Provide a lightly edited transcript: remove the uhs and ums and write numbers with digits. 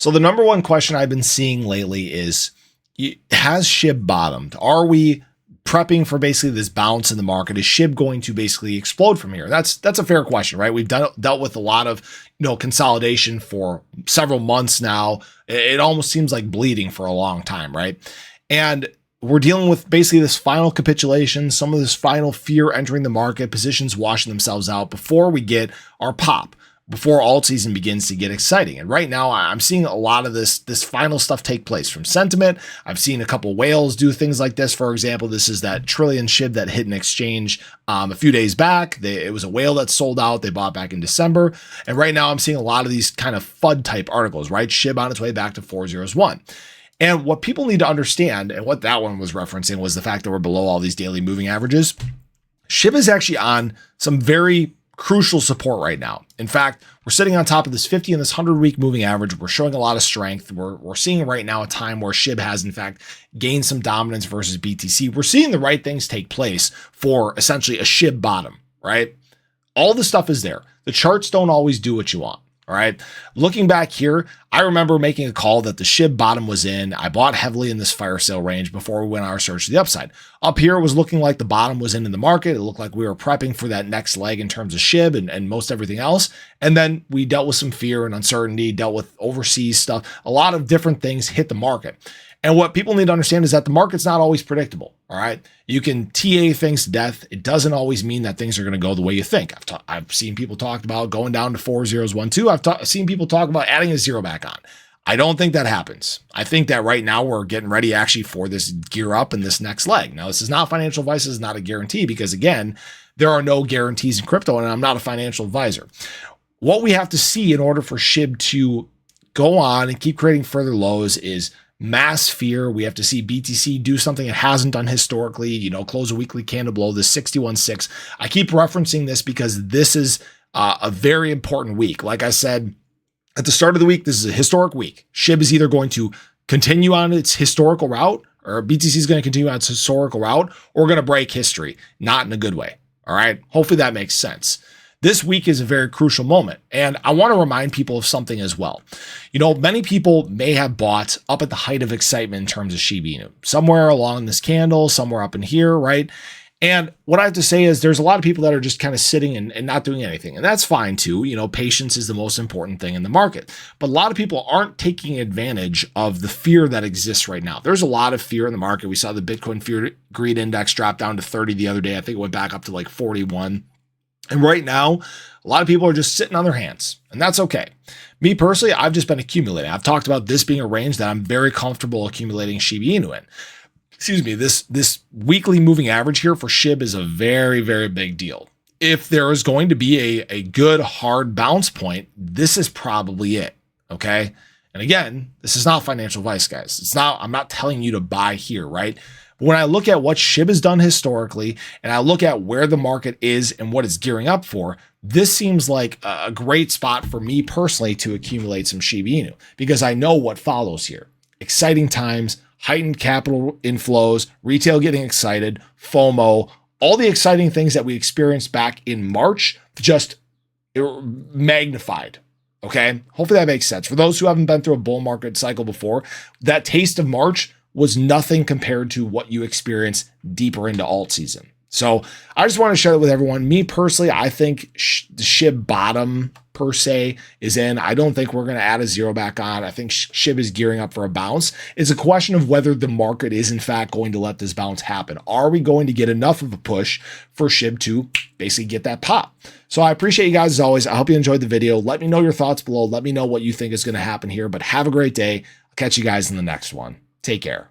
So the number one question I've been seeing lately is, has Shib bottomed? Are we prepping for basically this bounce in the market? Is Shib going to basically explode from here? That's a fair question, right? We've dealt with a lot of consolidation for several months now. It almost seems like bleeding for a long time, right? And we're dealing with basically this final capitulation, some of this final fear entering the market, positions washing themselves out before we get our pop, before alt season begins to get exciting. And right now I'm seeing a lot of this final stuff take place from sentiment. I've seen a couple whales do things like this. For example, this is that trillion Shib that hit an exchange a few days back. It was a whale that sold out. They bought back in December. And right now I'm seeing a lot of these kind of FUD type articles, right? Shib on its way back to 401. And what people need to understand, and what that one was referencing, was the fact that we're below all these daily moving averages. Shib is actually on some very crucial support right now. In fact, we're sitting on top of this 50 and this 100-week moving average. We're showing a lot of strength. We're seeing right now a time where Shib has, in fact, gained some dominance versus BTC. We're seeing the right things take place for essentially a Shib bottom, right? All the stuff is there. The charts don't always do what you want. All right. Looking back here, I remember making a call that the Shib bottom was in. I bought heavily in this fire sale range before we went on our search to the upside. Up here, it was looking like the bottom was in the market. It looked like we were prepping for that next leg in terms of Shib and most everything else. And then we dealt with some fear and uncertainty, dealt with overseas stuff. A lot of different things hit the market. And what people need to understand is that the market's not always predictable. All right. You can TA things to death. It doesn't always mean that things are going to go the way you think. I've seen people talk about going down to 4012. I've seen people talk about adding a zero back on. I don't think that happens. I think that right now we're getting ready actually for this gear up and this next leg. Now, this is not financial advice. This is not a guarantee because, again, there are no guarantees in crypto and I'm not a financial advisor. What we have to see in order for Shib to go on and keep creating further lows is mass fear. We have to see BTC do something it hasn't done historically, close a weekly candle below the 61.6. I keep referencing this because this is a very important week. Like I said, at the start of the week, this is a historic week. Shib is either going to continue on its historical route, or BTC is going to continue on its historical route, or going to break history, not in a good way. All right. Hopefully that makes sense. This week is a very crucial moment. And I want to remind people of something as well. Many people may have bought up at the height of excitement in terms of Shiba Inu, somewhere along this candle, somewhere up in here, right? And what I have to say is there's a lot of people that are just kind of sitting and not doing anything. And that's fine too. Patience is the most important thing in the market. But a lot of people aren't taking advantage of the fear that exists right now. There's a lot of fear in the market. We saw the Bitcoin Fear Greed Index drop down to 30 the other day. I think it went back up to like 41. And right now, a lot of people are just sitting on their hands, and that's okay. Me personally, I've just been accumulating. I've talked about this being a range that I'm very comfortable accumulating Shiba Inu in. Excuse me, this weekly moving average here for Shib is a very, very big deal. If there is going to be a good hard bounce point, this is probably it, okay? And again, this is not financial advice, guys. I'm not telling you to buy here, right? When I look at what Shib has done historically, and I look at where the market is and what it's gearing up for, this seems like a great spot for me personally to accumulate some Shiba Inu because I know what follows here. Exciting times, heightened capital inflows, retail getting excited, FOMO, all the exciting things that we experienced back in March, just magnified. Okay. Hopefully that makes sense. For those who haven't been through a bull market cycle before, that taste of March was nothing compared to what you experience deeper into alt season. So I just want to share that with everyone. Me personally, I think the Shib bottom per se is in. I don't think we're going to add a zero back on. I think Shib is gearing up for a bounce. It's a question of whether the market is in fact going to let this bounce happen. Are we going to get enough of a push for Shib to basically get that pop? So I appreciate you guys as always. I hope you enjoyed the video. Let me know your thoughts below. Let me know what you think is going to happen here, but have a great day. I'll catch you guys in the next one. Take care.